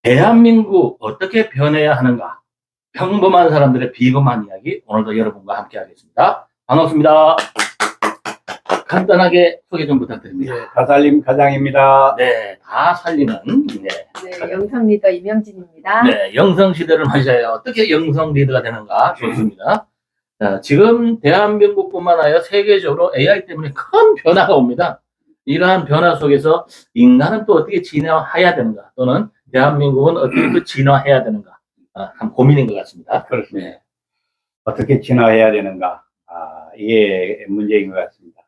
대한민국 어떻게 변해야 하는가? 평범한 사람들의 비범한 이야기, 오늘도 여러분과 함께 하겠습니다. 반갑습니다. 간단하게 소개 좀 부탁드립니다. 네, 다살림 가장입니다. 네, 다 살리는, 네, 영상 리더 이명진입니다. 네, 영성시대를 맞이하여 어떻게 영성 리더가 되는가? 좋습니다. 자, 지금 대한민국뿐만 아니라 세계적으로 AI 때문에 큰 변화가 옵니다. 이러한 변화 속에서 인간은 또 어떻게 진화해야 되는가? 또는 대한민국은 어떻게 또 진화해야 되는가? 한 고민인 것 같습니다. 그렇습니다. 네. 어떻게 진화해야 되는가? 이게 문제인 것 같습니다.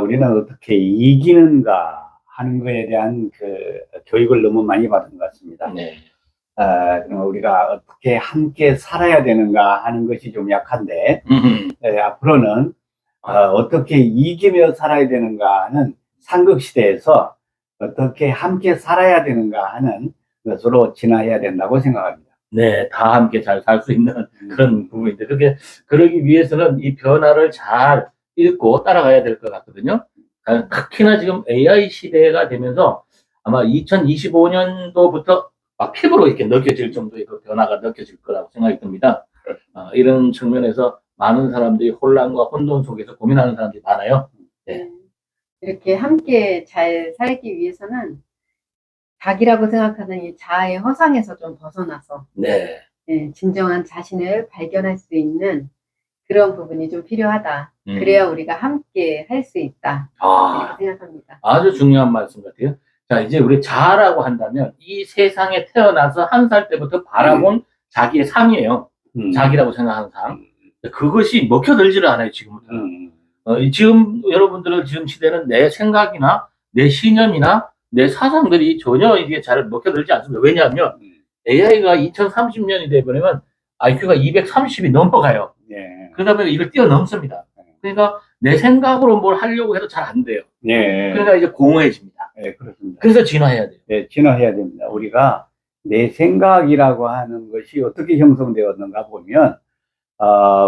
우리는 어떻게 이기는가 하는 거에 대한 교육을 너무 많이 받은 것 같습니다. 네. 그럼 우리가 어떻게 함께 살아야 되는가 하는 것이 좀 약한데, 앞으로는 어떻게 이기며 살아야 되는가 하는 삼국시대에서 어떻게 함께 살아야 되는가 하는 것으로 진화해야 된다고 생각합니다. 네, 다 함께 잘 살 수 있는 그런 부분인데, 그러기 위해서는 이 변화를 잘 읽고 따라가야 될 것 같거든요. 특히나 지금 AI 시대가 되면서 아마 2025년도부터 피부로 이렇게 느껴질 정도의 그 변화가 느껴질 거라고 생각이 듭니다. 이런 측면에서 많은 사람들이 혼란과 혼돈 속에서 고민하는 사람들이 많아요. 네. 이렇게 함께 잘 살기 위해서는 자기라고 생각하는 이 자아의 허상에서 좀 벗어나서 네. 진정한 자신을 발견할 수 있는 그런 부분이 좀 필요하다. 그래야 우리가 함께 할 수 있다. 이렇게 생각합니다. 아주 중요한 말씀 같아요. 자, 이제 우리 자아라고 한다면 이 세상에 태어나서 한 살 때부터 바라본 자기의 삶이에요. 자기라고 생각하는 삶. 그것이 먹혀들지를 않아요, 지금부터는. 지금 여러분들은 지금 시대는 내 생각이나 내 신념이나 내 사상들이 전혀 이게 잘 먹혀들지 않습니다. 왜냐하면 AI가 2030년이 되버리면 IQ가 230이 넘어가요. 네. 그러다 보니까 이걸 뛰어넘습니다. 그러니까 내 생각으로 뭘 하려고 해도 잘 안 돼요. 네. 그러니까 이제 공허해집니다. 네, 그렇습니다. 그래서 진화해야 돼요. 네, 진화해야 됩니다. 우리가 내 생각이라고 하는 것이 어떻게 형성되었는가 보면,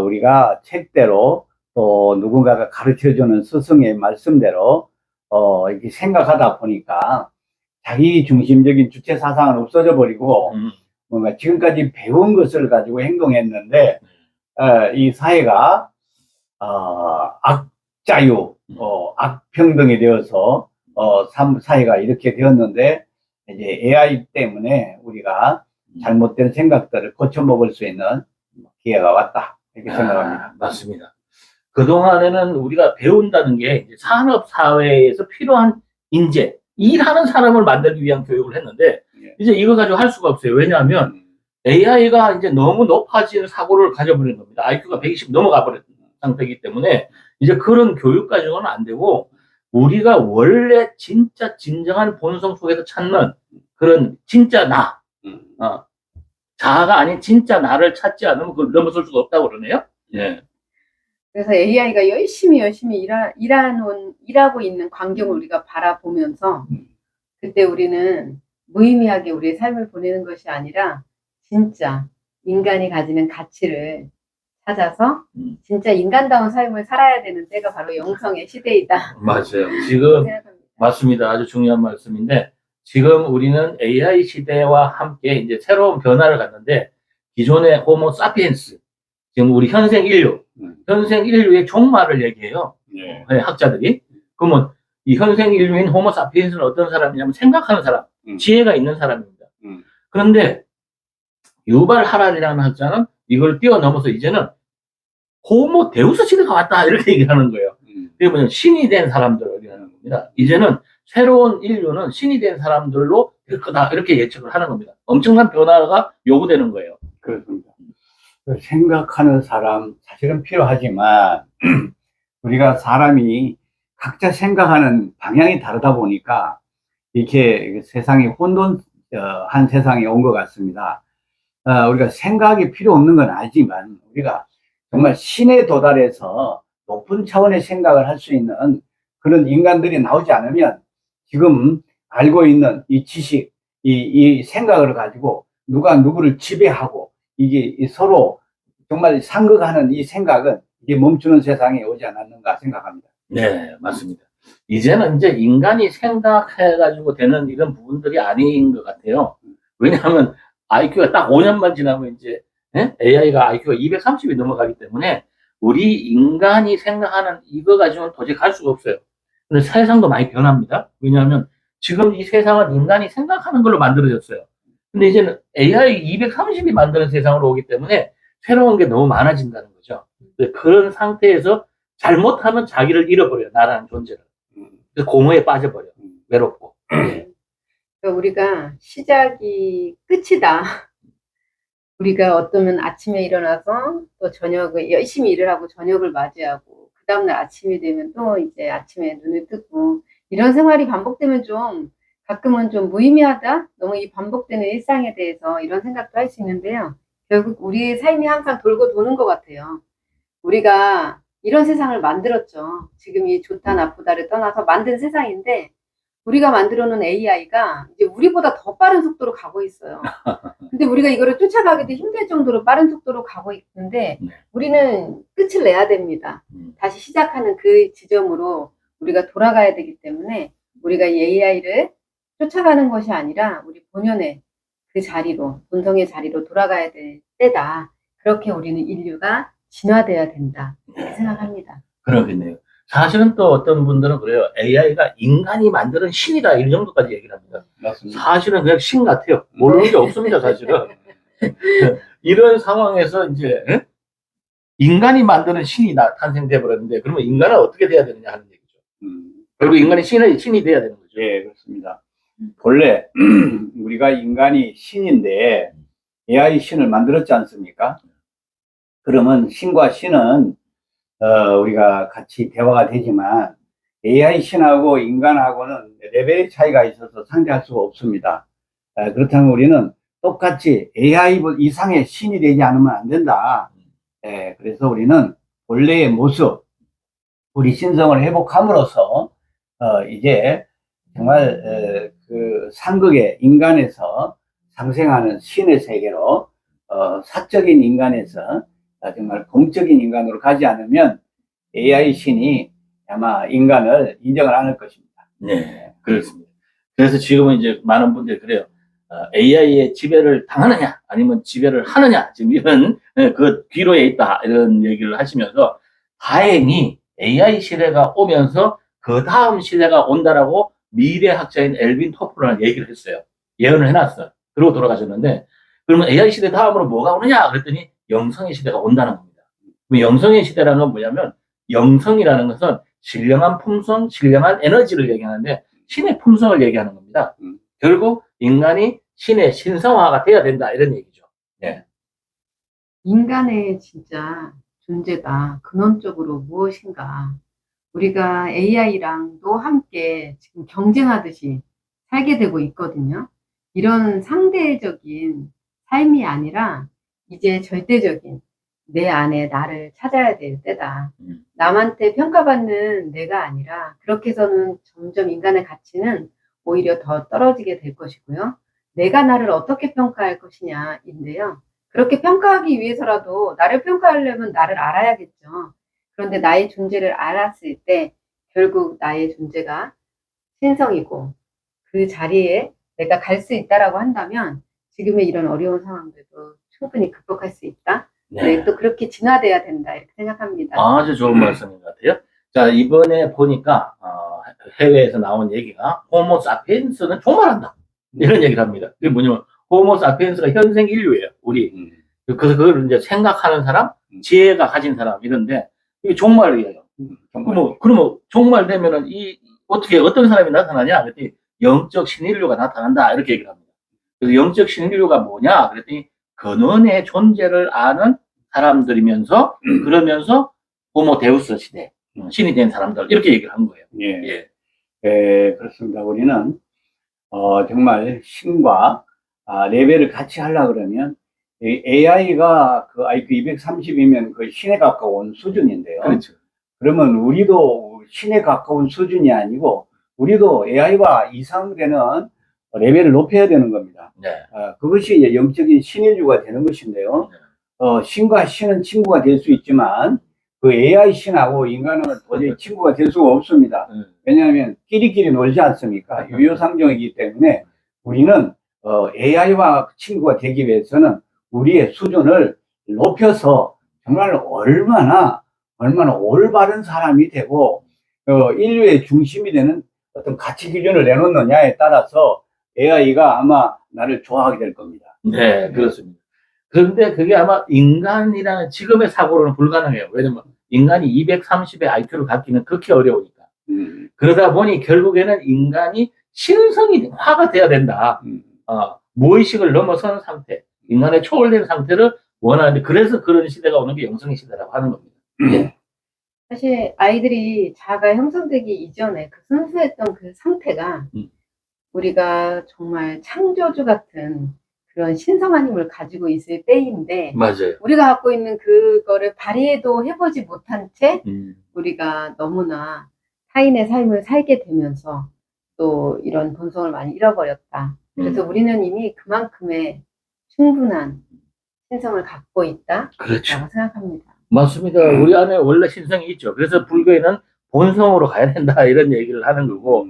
우리가 책대로 또 누군가가 가르쳐주는 스승의 말씀대로, 이렇게 생각하다 보니까 자기 중심적인 주체 사상은 없어져 버리고, 뭔가 지금까지 배운 것을 가지고 행동했는데, 이 사회가, 악자유, 악평등이 되어서, 사회가 이렇게 되었는데, 이제 AI 때문에 우리가 잘못된 생각들을 고쳐먹을 수 있는 기회가 왔다. 이렇게 생각합니다. 맞습니다. 그동안에는 우리가 배운다는 게 산업사회에서 필요한 인재, 일하는 사람을 만들기 위한 교육을 했는데, 이제 이거 가지고 할 수가 없어요. 왜냐하면 AI가 이제 너무 높아진 사고를 가져버린 겁니다. IQ가 120 넘어가 버린 상태이기 때문에 이제 그런 교육 가지고는 안 되고, 우리가 원래 진짜 진정한 본성 속에서 찾는 그런 진짜 나, 자아가 아닌 진짜 나를 찾지 않으면 그걸 넘어설 수가 없다고 그러네요. 예. 그래서 AI가 열심히 일하고 있는 광경을 우리가 바라보면서 그때 우리는 무의미하게 우리의 삶을 보내는 것이 아니라 진짜 인간이 가지는 가치를 찾아서 진짜 인간다운 삶을 살아야 되는 때가 바로 영성의 시대이다. 맞아요. 지금 맞습니다. 아주 중요한 말씀인데, 지금 우리는 AI 시대와 함께 이제 새로운 변화를 갖는데, 기존의 호모 사피엔스, 지금 우리 현생 인류의 종말을 얘기해요. 네. 학자들이. 그러면 이 현생 인류인 호모 사피엔스는 어떤 사람이냐면 생각하는 사람, 지혜가 있는 사람입니다. 그런데 유발 하랄이라는 학자는 이걸 뛰어넘어서 이제는 호모 데우스 시대가 왔다 이렇게 얘기하는 거예요. 그게 뭐냐면 신이 된 사람들을 얘기하는 겁니다. 이제는 새로운 인류는 신이 된 사람들로 될 거다 이렇게 예측을 하는 겁니다. 엄청난 변화가 요구되는 거예요. 그렇습니다. 생각하는 사람 사실은 필요하지만 우리가 사람이 각자 생각하는 방향이 다르다 보니까 이렇게 세상이 혼돈한 세상이 온 것 같습니다. 우리가 생각이 필요 없는 건 아니지만 우리가 정말 신에 도달해서 높은 차원의 생각을 할 수 있는 그런 인간들이 나오지 않으면 지금 알고 있는 이 지식, 이 생각을 가지고 누가 누구를 지배하고 이게 서로 정말 상극하는 이 생각은 이게 멈추는 세상이 오지 않았는가 생각합니다. 네, 맞습니다. 이제는 이제 인간이 생각해가지고 되는 이런 부분들이 아닌 것 같아요. 왜냐하면 IQ가 딱 5년만 지나면 이제 AI가 IQ가 230이 넘어가기 때문에 우리 인간이 생각하는 이거 가지고는 도저히 갈 수가 없어요. 근데 세상도 많이 변합니다. 왜냐하면 지금 이 세상은 인간이 생각하는 걸로 만들어졌어요. 근데 이제는 AI 230이 만드는 세상으로 오기 때문에 새로운 게 너무 많아진다는 거죠. 그런 상태에서 잘못하면 자기를 잃어버려요. 나라는 존재를. 그래서 공허에 빠져버려. 외롭고. 그러니까 우리가 시작이 끝이다. 우리가 어쩌면 아침에 일어나서 또 저녁을 열심히 일을 하고 저녁을 맞이하고 그 다음날 아침이 되면 또 이제 아침에 눈을 뜨고 이런 생활이 반복되면 좀 가끔은 좀 무의미하다? 너무 이 반복되는 일상에 대해서 이런 생각도 할 수 있는데요. 결국 우리의 삶이 항상 돌고 도는 것 같아요. 우리가 이런 세상을 만들었죠. 지금 이 좋다 나쁘다를 떠나서 만든 세상인데 우리가 만들어 놓은 AI가 이제 우리보다 더 빠른 속도로 가고 있어요. 근데 우리가 이거를 쫓아가기도 힘들 정도로 빠른 속도로 가고 있는데 우리는 끝을 내야 됩니다. 다시 시작하는 그 지점으로 우리가 돌아가야 되기 때문에 우리가 이 AI를 쫓아가는 것이 아니라 우리 본연의 그 자리로, 본성의 자리로 돌아가야 될 때다. 그렇게 우리는 인류가 진화돼야 된다. 이렇게 생각합니다. 그러겠네요. 사실은 또 어떤 분들은 그래요. AI가 인간이 만드는 신이다. 이 정도까지 얘기를 합니다. 맞습니다. 사실은 그냥 신 같아요. 모르는 게 없습니다. 사실은. 이런 상황에서 이제 인간이 만드는 신이 탄생돼 버렸는데 그러면 인간은 어떻게 돼야 되느냐 하는 얘기죠. 결국 인간이 신이 돼야 되는 거죠. 예, 그렇습니다. 본래 우리가 인간이 신인데 AI 신을 만들었지 않습니까? 그러면 신과 신은 우리가 같이 대화가 되지만 AI 신하고 인간하고는 레벨의 차이가 있어서 상대할 수가 없습니다. 그렇다면 우리는 똑같이 AI 이상의 신이 되지 않으면 안 된다. 그래서 우리는 본래의 모습, 우리 신성을 회복함으로써 이제 정말 그 상극의 인간에서 상생하는 신의 세계로 사적인 인간에서 정말 공적인 인간으로 가지 않으면 AI 신이 아마 인간을 인정을 안 할 것입니다. 네, 그렇습니다. 그래서 지금은 이제 많은 분들이 그래요. AI의 지배를 당하느냐, 아니면 지배를 하느냐, 지금 이런 그 기로에 있다, 이런 얘기를 하시면서 다행히 AI 시대가 오면서 그 다음 시대가 온다라고 미래학자인 엘빈 토플러는 얘기를 했어요. 예언을 해놨어요. 그러고 돌아가셨는데, 그러면 AI 시대 다음으로 뭐가 오느냐? 그랬더니 영성의 시대가 온다는 겁니다. 그럼 영성의 시대라는 건 뭐냐면, 영성이라는 것은 신령한 품성, 신령한 에너지를 얘기하는데, 신의 품성을 얘기하는 겁니다. 결국 인간이 신의 신성화가 돼야 된다, 이런 얘기죠. 네. 인간의 진짜 존재가 근원적으로 무엇인가? 우리가 AI랑도 함께 지금 경쟁하듯이 살게 되고 있거든요. 이런 상대적인 삶이 아니라 이제 절대적인 내 안에 나를 찾아야 될 때다. 남한테 평가받는 내가 아니라 그렇게 해서는 점점 인간의 가치는 오히려 더 떨어지게 될 것이고요. 내가 나를 어떻게 평가할 것이냐인데요. 그렇게 평가하기 위해서라도 나를 평가하려면 나를 알아야겠죠. 그런데 나의 존재를 알았을 때 결국 나의 존재가 신성이고 그 자리에 내가 갈 수 있다라고 한다면 지금의 이런 어려운 상황들도 충분히 극복할 수 있다. 네, 또 그렇게 진화돼야 된다 이렇게 생각합니다. 아주 좋은 말씀인 것 같아요. 자, 이번에 보니까 해외에서 나온 얘기가 호모 사피엔스는 종말한다, 이런 얘기를 합니다. 그게 뭐냐면 호모 사피엔스가 현생 인류예요. 우리. 그래서 그걸 이제 생각하는 사람, 지혜가 가진 사람 이런데 이게 종말이에요. 그러면 종말되면은 어떻게 어떤 사람이 나타나냐? 그랬더니 영적 신인류가 나타난다, 이렇게 얘기를 합니다. 그래서 영적 신인류가 뭐냐? 그랬더니 근원의 존재를 아는 사람들이면서 그러면서 호모 데우스 시대 신이 된 사람들, 이렇게 얘기를 한 거예요. 예. 그렇습니다. 우리는 정말 신과 레벨을 같이 하려고 그러면 AI가 그 IQ 230이면 그 신에 가까운 수준인데요. 그렇죠. 그러면 우리도 신에 가까운 수준이 아니고 우리도 AI와 이상되는 레벨을 높여야 되는 겁니다. 네. 그것이 이제 영적인 신인류가 되는 것인데요. 신과 신은 친구가 될 수 있지만 그 AI 신하고 인간은 도저히 친구가 될 수가 없습니다. 왜냐하면 끼리끼리 놀지 않습니까? 유효상종이기 때문에 우리는 AI와 친구가 되기 위해서는 우리의 수준을 높여서 정말 얼마나 올바른 사람이 되고, 인류의 중심이 되는 어떤 가치 기준을 내놓느냐에 따라서 AI가 아마 나를 좋아하게 될 겁니다. 네, 그렇습니다. 그런데 그게 아마 인간이라는 지금의 사고로는 불가능해요. 왜냐면 인간이 230의 IQ를 갖기는 극히 어려우니까. 그러다 보니 결국에는 인간이 신성화가 돼야 된다. 무의식을 넘어서는 상태, 인간의 초월된 상태를 원하는데, 그래서 그런 시대가 오는 게 영성의 시대라고 하는 겁니다. 예. 사실 아이들이 자아가 형성되기 이전에 그 순수했던 그 상태가 우리가 정말 창조주 같은 그런 신성한 힘을 가지고 있을 때인데, 맞아요. 우리가 갖고 있는 그거를 발휘도 해보지 못한 채 우리가 너무나 타인의 삶을 살게 되면서 또 이런 본성을 많이 잃어버렸다. 그래서 우리는 이미 그만큼의 충분한 신성을 갖고 있다라고 그렇죠. 생각합니다. 맞습니다. 우리 안에 원래 신성이 있죠. 그래서 불교에는 본성으로 가야 된다, 이런 얘기를 하는 거고,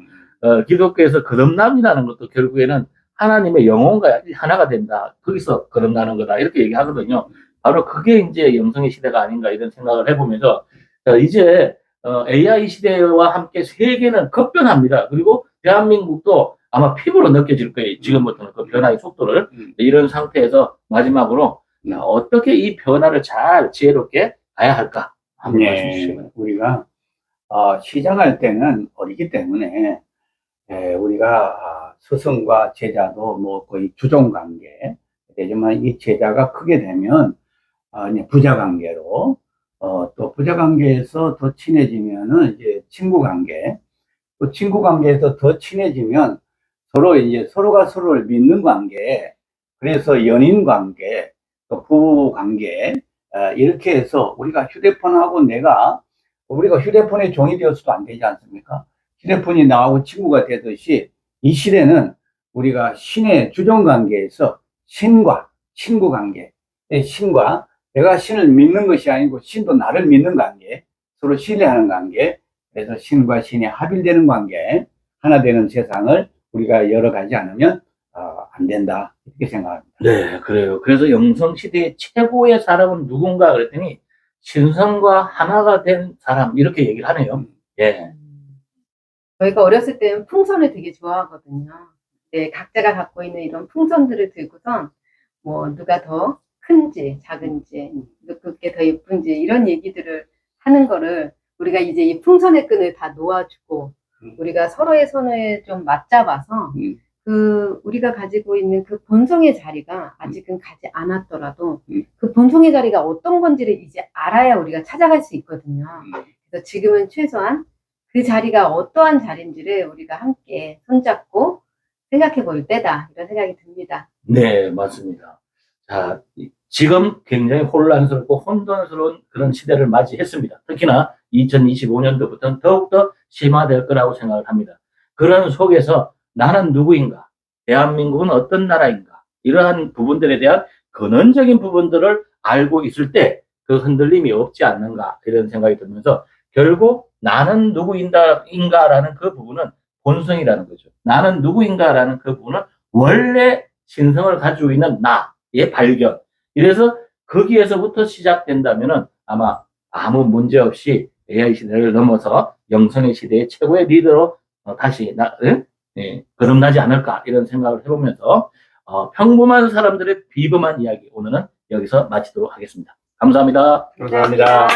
기독교에서 거듭남이라는 것도 결국에는 하나님의 영혼과 하나가 된다, 거기서 거듭나는 거다, 이렇게 얘기하거든요. 바로 그게 이제 영성의 시대가 아닌가, 이런 생각을 해보면서, 이제 AI 시대와 함께 세계는 급변합니다. 그리고 대한민국도 아마 피부로 느껴질 거예요. 지금부터는 그 변화의 속도를. 이런 상태에서 마지막으로 어떻게 이 변화를 잘 지혜롭게 가야 할까? 한번 말씀 주시면. 우리가 시작할 때는 어리기 때문에 우리가 스승과 제자도 뭐 거의 주종 관계 되지만, 이 제자가 크게 되면 이제 부자 관계로, 또 부자 관계에서 더 친해지면은 이제 친구 관계, 또 친구 관계에서 더 친해지면 서로 이제 서로가 서로를 믿는 관계, 그래서 연인 관계, 또 부부 관계, 이렇게 해서 우리가 휴대폰하고 우리가 휴대폰의 종이 되어서도 안 되지 않습니까? 휴대폰이 나하고 친구가 되듯이 이 시대는 우리가 신의 주종 관계에서 신과 친구 관계, 신과 내가 신을 믿는 것이 아니고 신도 나를 믿는 관계, 서로 신뢰하는 관계, 그래서 신과 신이 합일되는 관계, 하나 되는 세상을 우리가 열어가지 않으면 안 된다, 이렇게 생각합니다. 네, 그래요. 그래서 영성시대의 최고의 사람은 누군가 그랬더니 신성과 하나가 된 사람, 이렇게 얘기를 하네요. 예. 저희가 어렸을 때는 풍선을 되게 좋아하거든요. 네, 각자가 갖고 있는 이런 풍선들을 들고선 뭐 누가 더 큰지 작은지, 누구께 더 예쁜지, 이런 얘기들을 하는 거를 우리가 이제 이 풍선의 끈을 다 놓아주고 우리가 서로의 손을 좀 맞잡아서 우리가 가지고 있는 그 본성의 자리가 아직은 가지 않았더라도 그 본성의 자리가 어떤 건지를 이제 알아야 우리가 찾아갈 수 있거든요. 그래서 지금은 최소한 그 자리가 어떠한 자리인지를 우리가 함께 손잡고 생각해 볼 때다, 이런 생각이 듭니다. 네, 맞습니다. 자, 지금 굉장히 혼란스럽고 혼돈스러운 그런 시대를 맞이했습니다. 특히나 2025년도부터는 더욱더 심화될 거라고 생각을 합니다. 그런 속에서 나는 누구인가? 대한민국은 어떤 나라인가? 이러한 부분들에 대한 근원적인 부분들을 알고 있을 때 그 흔들림이 없지 않는가, 이런 생각이 들면서 결국 나는 누구인가라는 그 부분은 본성이라는 거죠. 나는 누구인가라는 그 부분은 원래 신성을 가지고 있는 나의 발견. 이래서 거기에서부터 시작된다면은 아마 아무 문제 없이 AI 시대를 넘어서 영성의 시대의 최고의 리더로 다시 거듭나지 않을까, 이런 생각을 해보면서 평범한 사람들의 비범한 이야기, 오늘은 여기서 마치도록 하겠습니다. 감사합니다. 감사합니다.